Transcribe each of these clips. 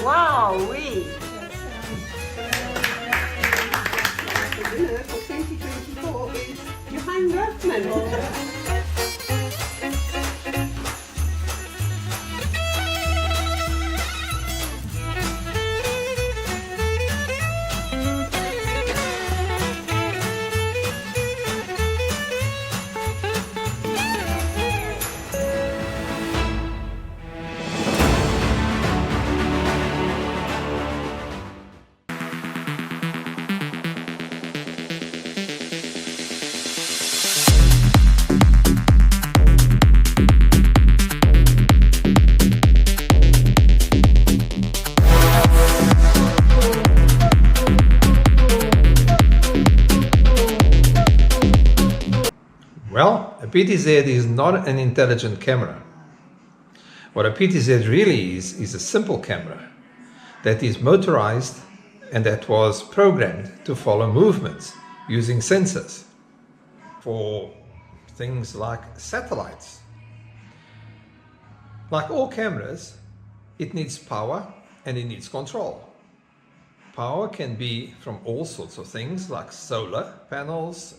Wow, oui. The winner for 2024 is Johan Rothmann. Well, a PTZ is not an intelligent camera. What a PTZ really is a simple camera that is motorized and that was programmed to follow movements using sensors for things like satellites. Like all cameras, it needs power and it needs control. Power can be from all sorts of things like solar panels,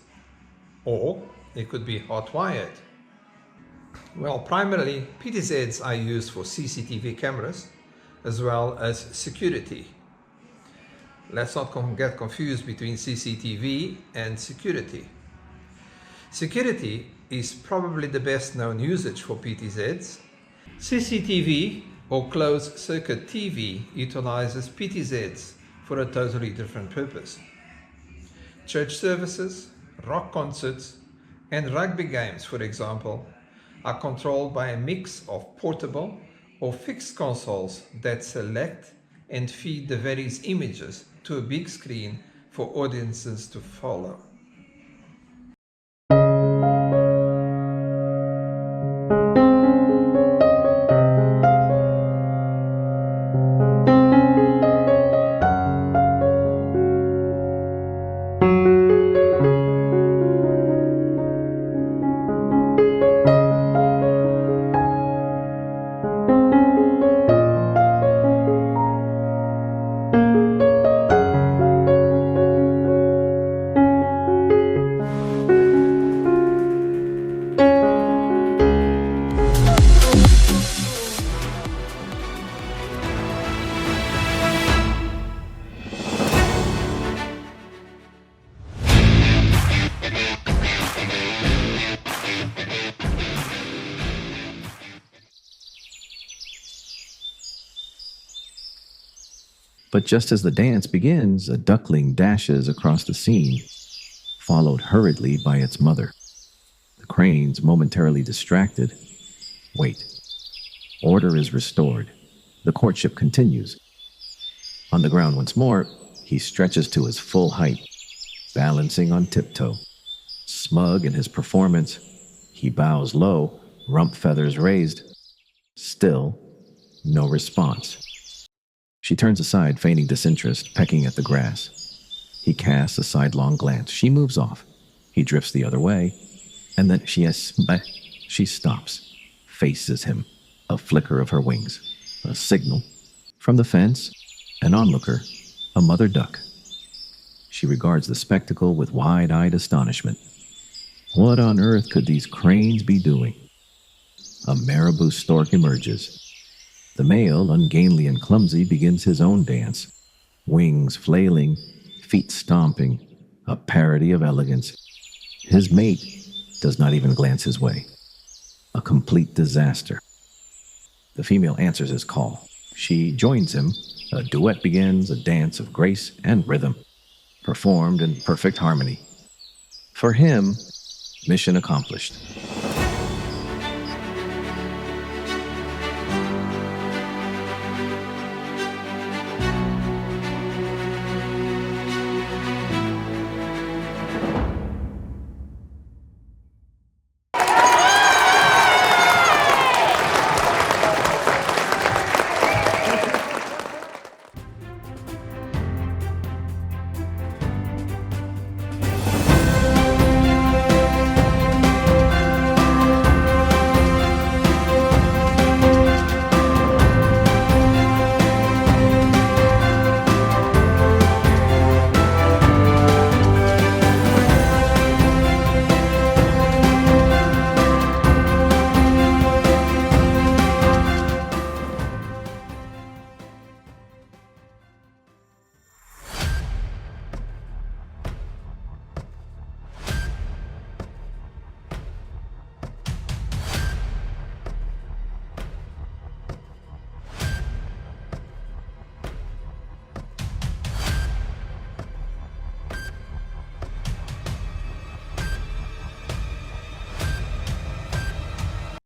or it could be hot-wired. Well, primarily PTZs are used for CCTV cameras as well as security. Let's not get confused between CCTV and security. Security is probably the best known usage for PTZs. CCTV or closed circuit TV utilizes PTZs for a totally different purpose. Church services, rock concerts, and rugby games, for example, are controlled by a mix of portable or fixed consoles that select and feed the various images to a big screen for audiences to follow. But just as the dance begins, a duckling dashes across the scene, followed hurriedly by its mother. The cranes, momentarily distracted, wait. Order is restored. The courtship continues. On the ground once more, he stretches to his full height, balancing on tiptoe. Smug in his performance, he bows low, rump feathers raised. Still, no response. She turns aside, feigning disinterest, pecking at the grass. He casts a sidelong glance. She moves off. He drifts the other way, and then she stops, faces him, a flicker of her wings, a signal. From the fence, an onlooker, a mother duck. She regards the spectacle with wide-eyed astonishment. What on earth could these cranes be doing? A marabou stork emerges. The male, ungainly and clumsy, begins his own dance. Wings flailing, feet stomping, a parody of elegance. His mate does not even glance his way. A complete disaster. The female answers his call. She joins him. A duet begins, a dance of grace and rhythm, performed in perfect harmony. For him, mission accomplished.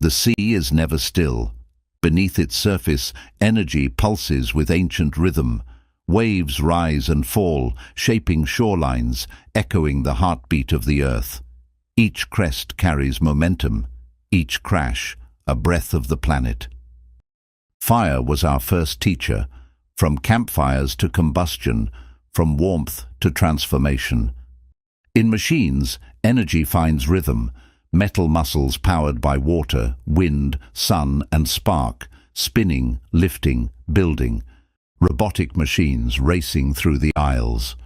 The sea is never still. Beneath its surface, energy pulses with ancient rhythm. Waves rise and fall, shaping shorelines, echoing the heartbeat of the earth. Each crest carries momentum, each crash a breath of the planet. Fire was our first teacher, from campfires to combustion, from warmth to transformation. In machines, energy finds rhythm, metal muscles powered by water, wind, sun and spark, spinning, lifting, building. Robotic machines racing through the aisles.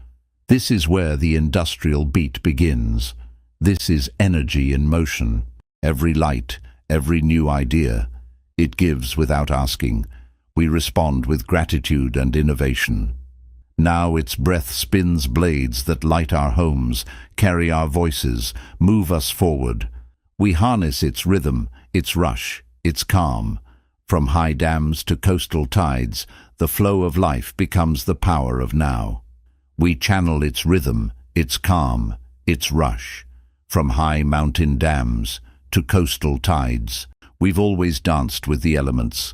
This is where the industrial beat begins. This is energy in motion. Every light, every new idea. It gives without asking. We respond with gratitude and innovation. Now its breath spins blades that light our homes, carry our voices, move us forward. We harness its rhythm, its rush, its calm. From high dams to coastal tides, the flow of life becomes the power of now. We channel its rhythm, its calm, its rush. From high mountain dams to coastal tides, we've always danced with the elements,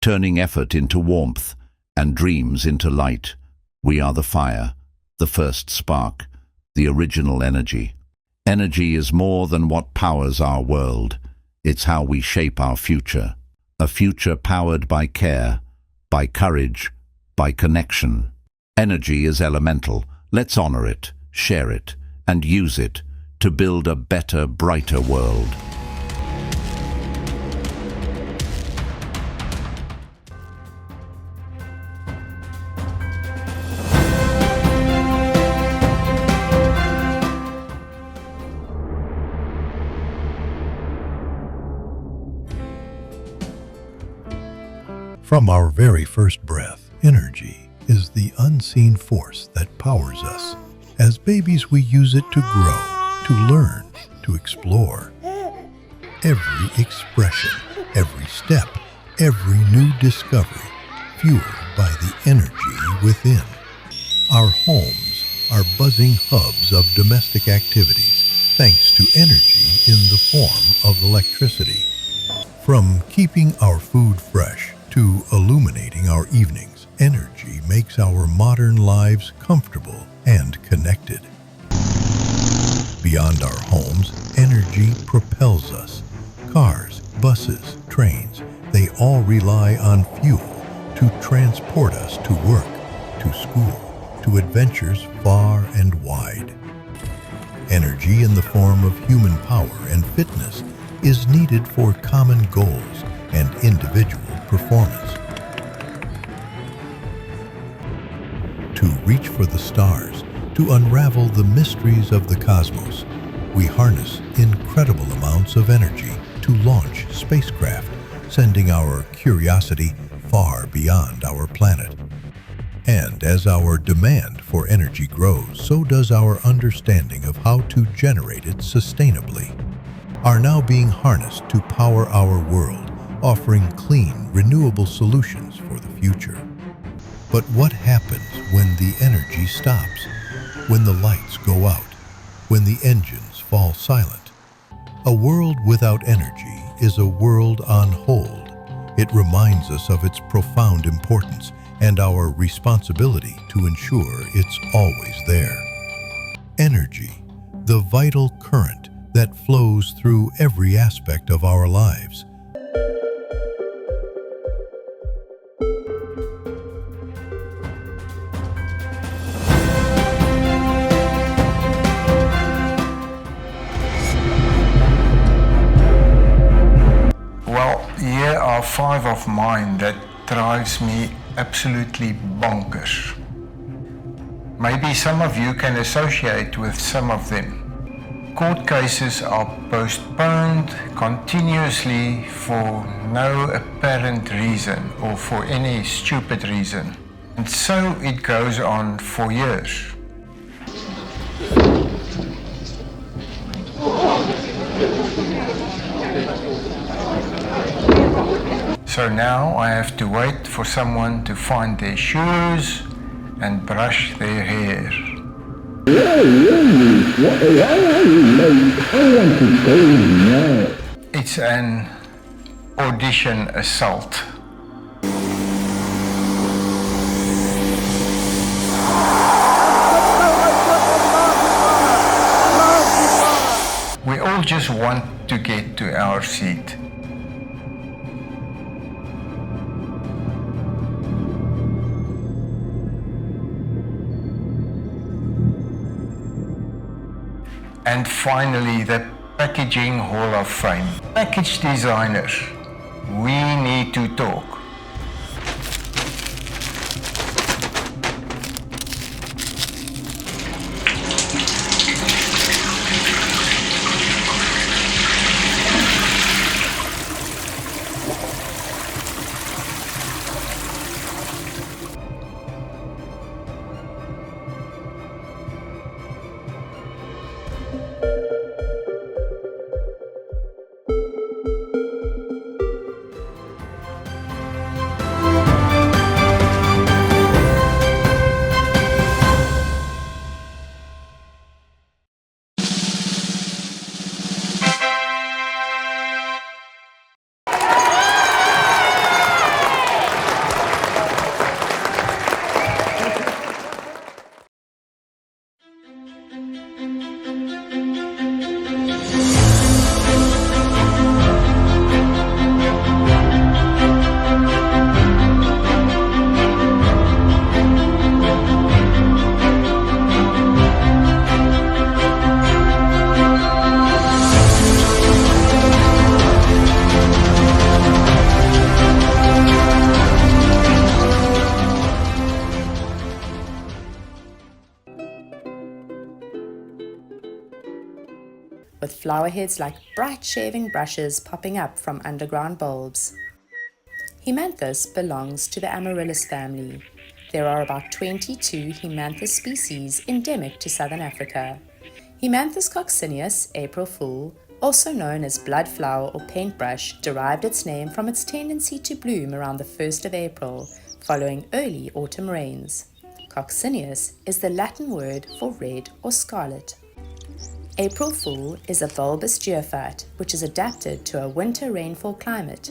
turning effort into warmth and dreams into light. We are the fire, the first spark, the original energy. Energy is more than what powers our world. It's how we shape our future. A future powered by care, by courage, by connection. Energy is elemental. Let's honor it, share it, and use it to build a better, brighter world. From our very first breath, energy is the unseen force that powers us. As babies, we use it to grow, to learn, to explore. Every expression, every step, every new discovery, fueled by the energy within. Our homes are buzzing hubs of domestic activities, thanks to energy in the form of electricity. From keeping our food fresh to illuminating our evenings, energy makes our modern lives comfortable and connected. Beyond our homes, energy propels us. Cars, buses, trains, they all rely on fuel to transport us to work, to school, to adventures far and wide. Energy in the form of human power and fitness is needed for common goals and individual performance. To reach for the stars, to unravel the mysteries of the cosmos, we harness incredible amounts of energy to launch spacecraft, sending our curiosity far beyond our planet. And as our demand for energy grows, so does our understanding of how to generate it sustainably, are now being harnessed to power our world, offering clean, renewable solutions for the future. But what happens when the energy stops? When the lights go out? When the engines fall silent? A world without energy is a world on hold. It reminds us of its profound importance and our responsibility to ensure it's always there. Energy, the vital current that flows through every aspect of our lives. Here are 5 of mine that drives me absolutely bonkers. Maybe some of you can associate with some of them. Court cases are postponed continuously for no apparent reason or for any stupid reason. And so it goes on for years. So now I have to wait for someone to find their shoes and brush their hair. It's an audition assault. We all just want to get to our seat. And finally, the Packaging Hall of Fame. Package designers, we need to talk. with flower heads like bright shaving brushes popping up from underground bulbs. Haemanthus belongs to the Amaryllis family. There are about 22 Haemanthus species endemic to southern Africa. Haemanthus coccineus, April Fool, also known as blood flower or paintbrush, derived its name from its tendency to bloom around the 1st of April, following early autumn rains. Coccineus is the Latin word for red or scarlet. April Fool is a bulbous geophyte which is adapted to a winter rainfall climate.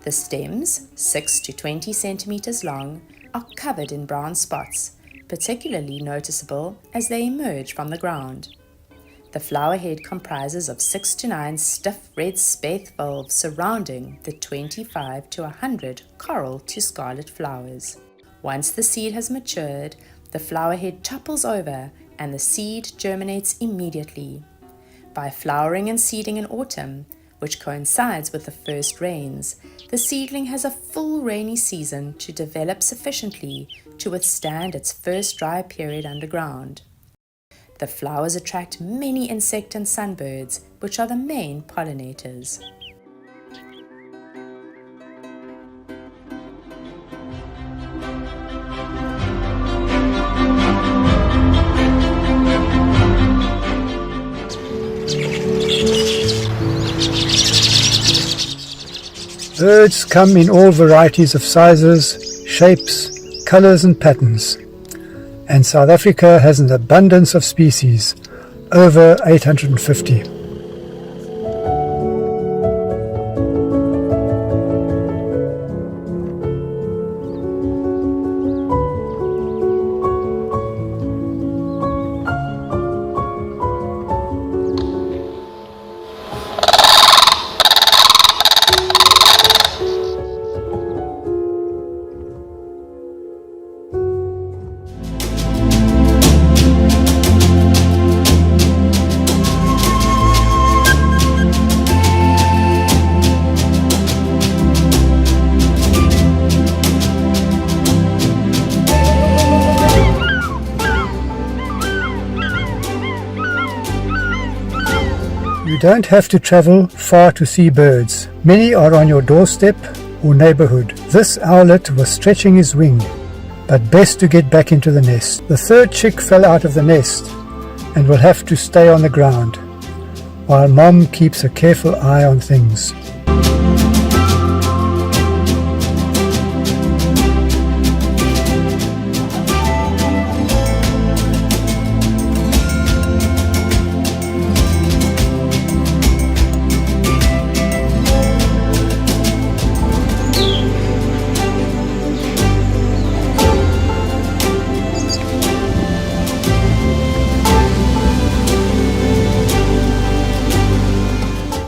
The stems, 6 to 20 centimeters long, are covered in brown spots, particularly noticeable as they emerge from the ground. The flower head comprises of 6 to 9 stiff red spathe bulbs surrounding the 25 to 100 coral to scarlet flowers. Once the seed has matured, the flower head topples over and the seed germinates immediately. By flowering and seeding in autumn, which coincides with the first rains, the seedling has a full rainy season to develop sufficiently to withstand its first dry period underground. The flowers attract many insect and sunbirds, which are the main pollinators. Birds come in all varieties of sizes, shapes, colors and patterns. And South Africa has an abundance of species, over 850. You don't have to travel far to see birds. Many are on your doorstep or neighborhood. This owlet was stretching his wing, but best to get back into the nest. The third chick fell out of the nest and will have to stay on the ground, while Mom keeps a careful eye on things.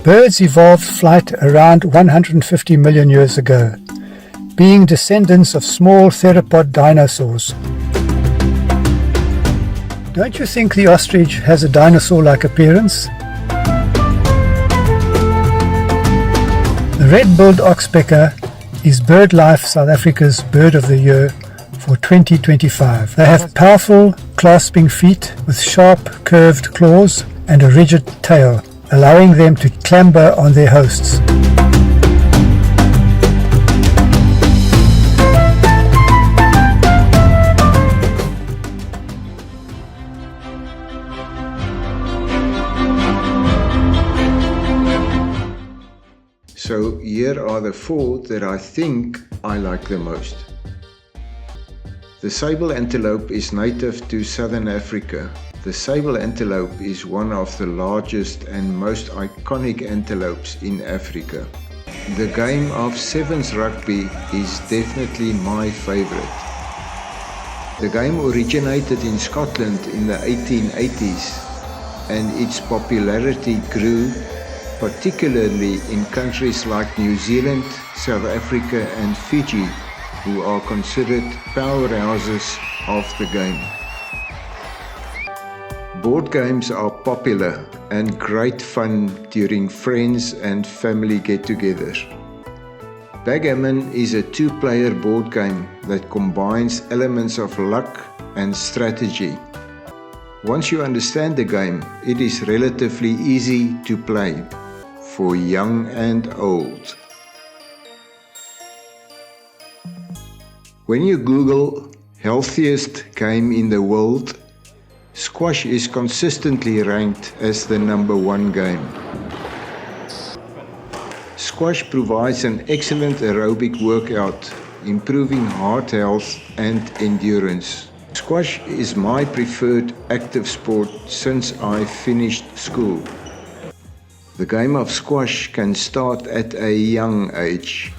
Birds evolved flight around 150 million years ago, being descendants of small theropod dinosaurs. Don't you think the ostrich has a dinosaur-like appearance? The red-billed oxpecker is BirdLife South Africa's Bird of the Year for 2025. They have powerful, clasping feet with sharp, curved claws and a rigid tail, allowing them to clamber on their hosts. So here are the 4 that I think I like the most. The sable antelope is native to southern Africa. The sable antelope is one of the largest and most iconic antelopes in Africa. The game of sevens rugby is definitely my favorite. The game originated in Scotland in the 1880s and its popularity grew particularly in countries like New Zealand, South Africa and Fiji, who are considered powerhouses of the game. Board games are popular and great fun during friends and family get-togethers. Backgammon is a 2-player board game that combines elements of luck and strategy. Once you understand the game, it is relatively easy to play for young and old. When you Google healthiest game in the world, squash is consistently ranked as the #1 game. Squash provides an excellent aerobic workout, improving heart health and endurance. Squash is my preferred active sport since I finished school. The game of squash can start at a young age.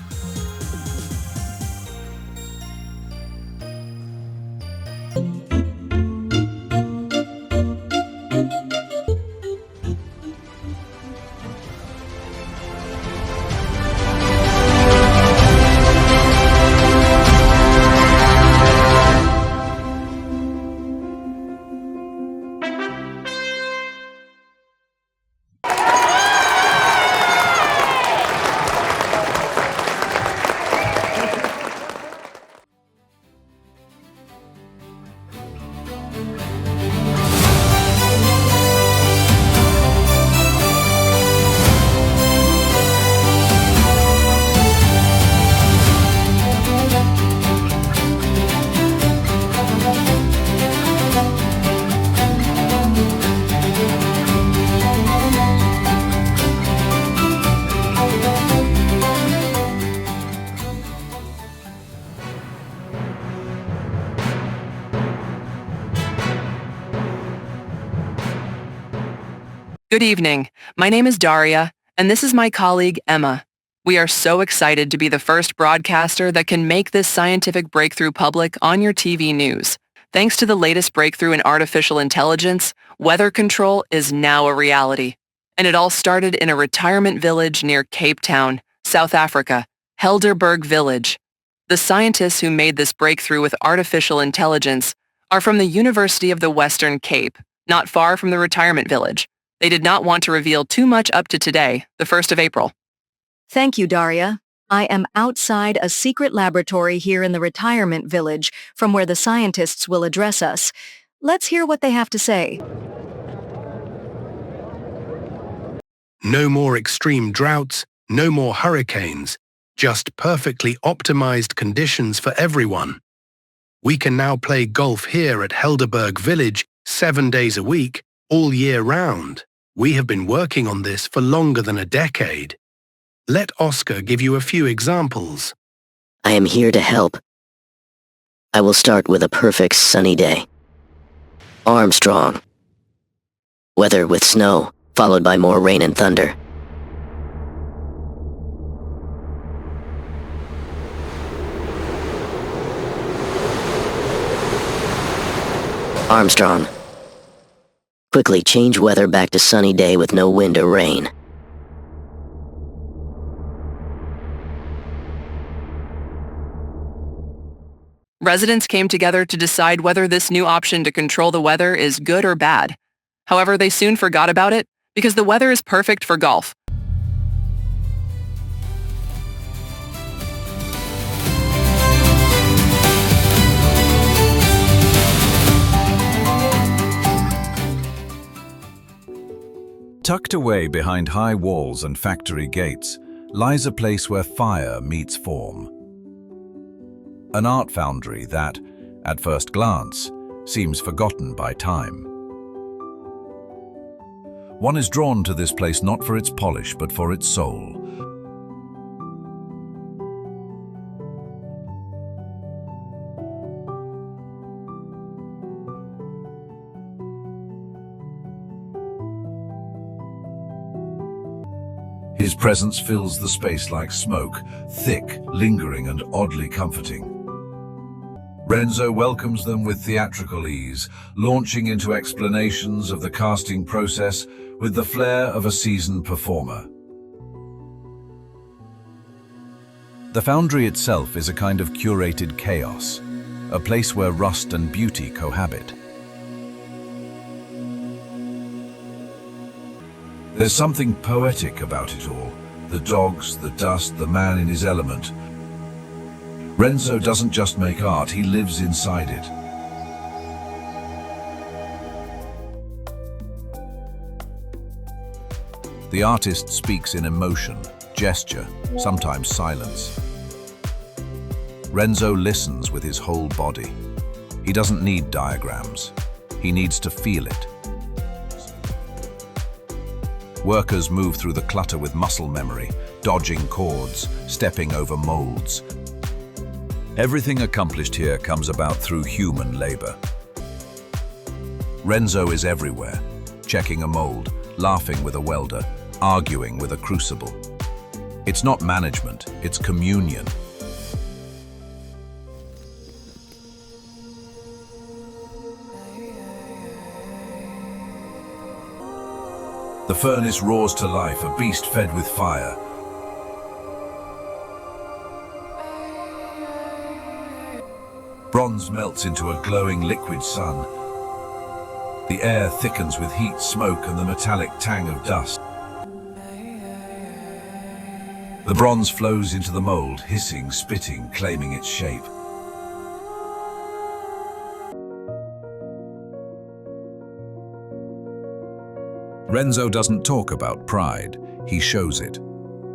Good evening. My name is Daria, and this is my colleague, Emma. We are so excited to be the first broadcaster that can make this scientific breakthrough public on your TV news. Thanks to the latest breakthrough in artificial intelligence, weather control is now a reality. And it all started in a retirement village near Cape Town, South Africa, Helderberg Village. The scientists who made this breakthrough with artificial intelligence are from the University of the Western Cape, not far from the retirement village. They did not want to reveal too much up to today, the 1st of April. Thank you, Daria. I am outside a secret laboratory here in the retirement village from where the scientists will address us. Let's hear what they have to say. No more extreme droughts, no more hurricanes, just perfectly optimized conditions for everyone. We can now play golf here at Helderberg Village 7 days a week, all year round. We have been working on this for longer than a decade. Let Oscar give you a few examples. I am here to help. I will start with a perfect sunny day. Armstrong. Weather with snow, followed by more rain and thunder. Armstrong. Quickly change weather back to sunny day with no wind or rain. Residents came together to decide whether this new option to control the weather is good or bad. However, they soon forgot about it because the weather is perfect for golf. Tucked away behind high walls and factory gates lies a place where fire meets form. An art foundry that, at first glance, seems forgotten by time. One is drawn to this place not for its polish but for its soul. His presence fills the space like smoke, thick, lingering, and oddly comforting. Renzo welcomes them with theatrical ease, launching into explanations of the casting process with the flair of a seasoned performer. The foundry itself is a kind of curated chaos, a place where rust and beauty cohabit. There's something poetic about it all. The dogs, the dust, the man in his element. Renzo doesn't just make art, he lives inside it. The artist speaks in emotion, gesture, sometimes silence. Renzo listens with his whole body. He doesn't need diagrams. He needs to feel it. Workers move through the clutter with muscle memory, dodging cords, stepping over molds. Everything accomplished here comes about through human labor. Renzo is everywhere, checking a mold, laughing with a welder, arguing with a crucible. It's not management, it's communion. The furnace roars to life, a beast fed with fire. Bronze melts into a glowing liquid sun. The air thickens with heat, smoke, and the metallic tang of dust. The bronze flows into the mold, hissing, spitting, claiming its shape. Renzo doesn't talk about pride, he shows it.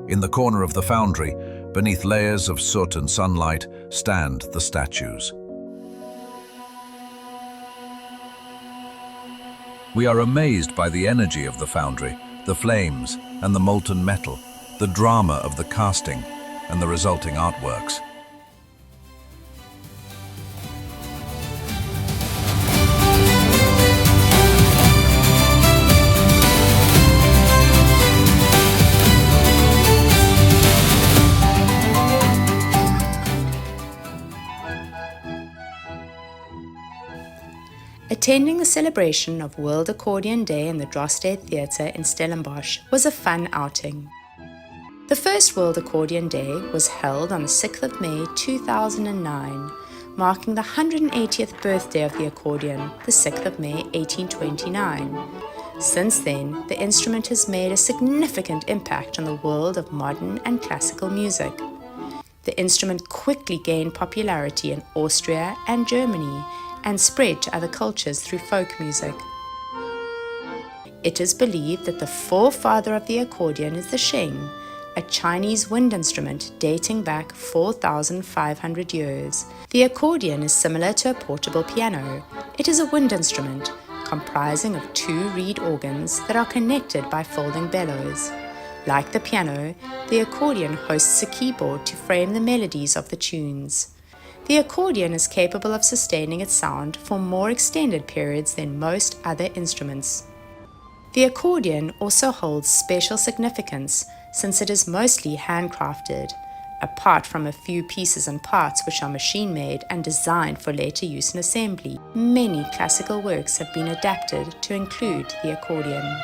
In the corner of the foundry, beneath layers of soot and sunlight, stand the statues. We are amazed by the energy of the foundry, the flames and the molten metal, the drama of the casting and the resulting artworks. Attending the celebration of World Accordion Day in the Droste Theatre in Stellenbosch was a fun outing. The first World Accordion Day was held on the 6th of May 2009, marking the 180th birthday of the accordion, the 6th of May 1829. Since then, the instrument has made a significant impact on the world of modern and classical music. The instrument quickly gained popularity in Austria and Germany, and spread to other cultures through folk music. It is believed that the forefather of the accordion is the sheng, a Chinese wind instrument dating back 4,500 years. The accordion is similar to a portable piano. It is a wind instrument comprising of two reed organs that are connected by folding bellows. Like the piano, the accordion hosts a keyboard to frame the melodies of the tunes. The accordion is capable of sustaining its sound for more extended periods than most other instruments. The accordion also holds special significance since it is mostly handcrafted, apart from a few pieces and parts which are machine-made and designed for later use in assembly. Many classical works have been adapted to include the accordion.